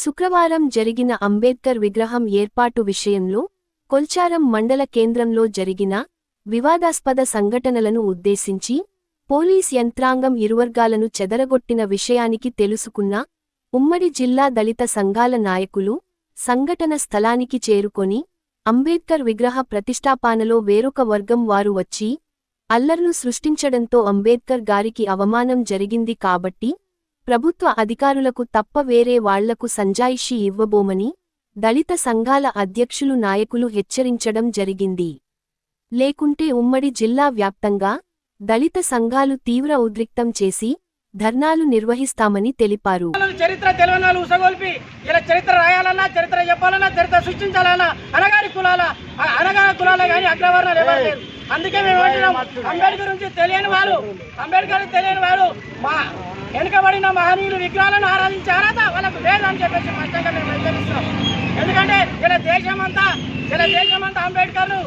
శుక్రవారం జరిగిన అంబేద్కర్ విగ్రహం ఏర్పాటు విషయంలో కొల్చారం మండల కేంద్రంలో జరిగిన వివాదాస్పద సంఘటనలను ఉద్దేశించి పోలీస్ యంత్రాంగం ఇరువర్గాలను చెదరగొట్టిన విషయానికి తెలుసుకున్న ఉమ్మడి జిల్లా దళిత సంఘాల నాయకులు సంఘటన స్థలానికి చేరుకొని అంబేద్కర్ విగ్రహ ప్రతిష్ఠాపనలో వేరొక వర్గం వారు వచ్చి అల్లర్లు సృష్టించడంతో అంబేద్కర్ గారికి అవమానం జరిగింది కాబట్టి ప్రభుత్వ అధికారులకు తప్ప వేరే వాళ్లకు సంజాయిషీ ఇవ్వబోమని దళిత సంఘాల అధ్యక్షులు నాయకులు హెచ్చరించడం జరిగింది. లేకుంటే ఉమ్మడి జిల్లా వ్యాప్తంగా దళిత సంఘాలు తీవ్ర ఉద్రిక్తం చేసి ధర్నాలు నిర్వహిస్తామని తెలిపారు. చరిత్ర తెలంగాణ ఉసగొల్పి ఇలా చరిత్ర రాయాలన్నా, చరిత్ర చెప్పాలన్నా, చరిత్ర సృష్టించాలన్నా అనగారి కులాలే కానీ అగ్రవర్ణాలు ఎవరు లేరు. అందుకే మేము అంటున్నాం, అంబేద్కర్ గురించి తెలియని వారు మా వెనుకబడిన మహనీయులు విగ్రహాలను ఆరాధించే అర్హత వాళ్ళకు లేదని చెప్పేసి స్పష్టంగా మేము హెచ్చరిస్తున్నాం. ఎందుకంటే ఇలా దేశమంతా అంబేద్కర్ను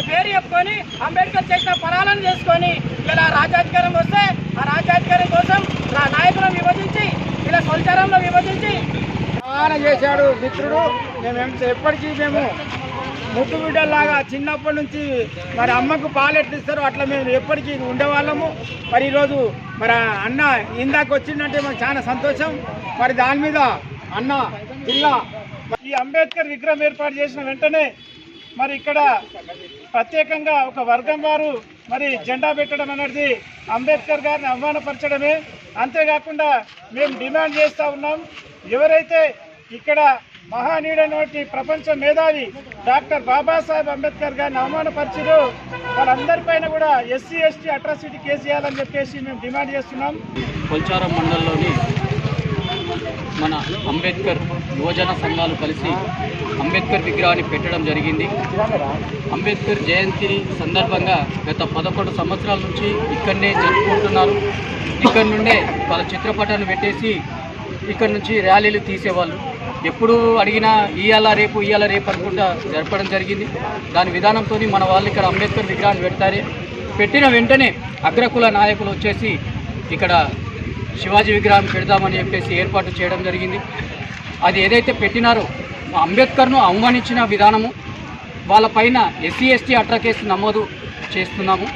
పేరు చెప్పుకొని అంబేద్కర్ చేసిన పరాలను చేసుకొని ఇలా రాజ్యాధికారం వస్తే ఆ రాజ్యాధికారం కోసం నాయకులను విభజించి ఇలా కొల్చారంలో విభజించి చాలా చేశాడు మిత్రుడు. మేము ఎప్పటికీ మేము ముద్దు బిడ్డలాగా చిన్నప్పటి నుంచి మరి అమ్మకు పాలు ఎట్లు ఇస్తారో అట్లా మేము ఎప్పటికీ ఉండేవాళ్ళము. మరి ఈరోజు మరి అన్న ఇందాక వచ్చిందంటే మాకు చాలా సంతోషం. మరి దాని మీద అన్న జిల్లా ఈ అంబేద్కర్ విగ్రహం ఏర్పాటు చేసిన వెంటనే మరి ఇక్కడ ప్రత్యేకంగా ఒక వర్గం వారు మరి జెండా పెట్టడం అనేది అంబేద్కర్ గారిని అవమానపరచడమే. అంతేకాకుండా మేము డిమాండ్ చేస్తూ ఉన్నాం, ఎవరైతే ఇక్కడ మహానీయుడైనటువంటి ప్రపంచ మేధావి డాక్టర్ బాబాసాహెబ్ అంబేద్కర్ గారిని అవమానపరిచారు, వాళ్ళందరిపైన కూడా ఎస్సీ ఎస్టీ అట్రాసిటీ కేసు చేయాలని చెప్పేసి మేము డిమాండ్ చేస్తున్నాం. కొల్చారం మండలంలోని మన అంబేద్కర్ యువజన సంఘాలు కలిసి అంబేద్కర్ విగ్రహాన్ని పెట్టడం జరిగింది. అంబేద్కర్ జయంతి సందర్భంగా గత 11 సంవత్సరాల నుంచి ఇక్కడనే జరుపుకుంటున్నారు. ఇక్కడ నుండే వాళ్ళ చిత్రపటాన్ని పెట్టేసి ఇక్కడ నుంచి ర్యాలీలు తీసేవాళ్ళు. ఎప్పుడు అడిగినా ఇయ్యాల రేపు అనుకుంటా జరపడం జరిగింది. దాని విధానంతో మన వాళ్ళు ఇక్కడ అంబేద్కర్ విగ్రహాన్ని పెట్టిన వెంటనే అగ్రకుల నాయకులు వచ్చేసి ఇక్కడ శివాజీ విగ్రహం పెడదామని చెప్పేసి ఏర్పాటు చేయడం జరిగింది. అది ఏదైతే పెట్టినారో అంబేద్కర్ను అవమానించిన విధానము వాళ్ళపైన ఎస్సీ ఎస్టీ అట్రా కేసు నమోదు చేస్తున్నాము.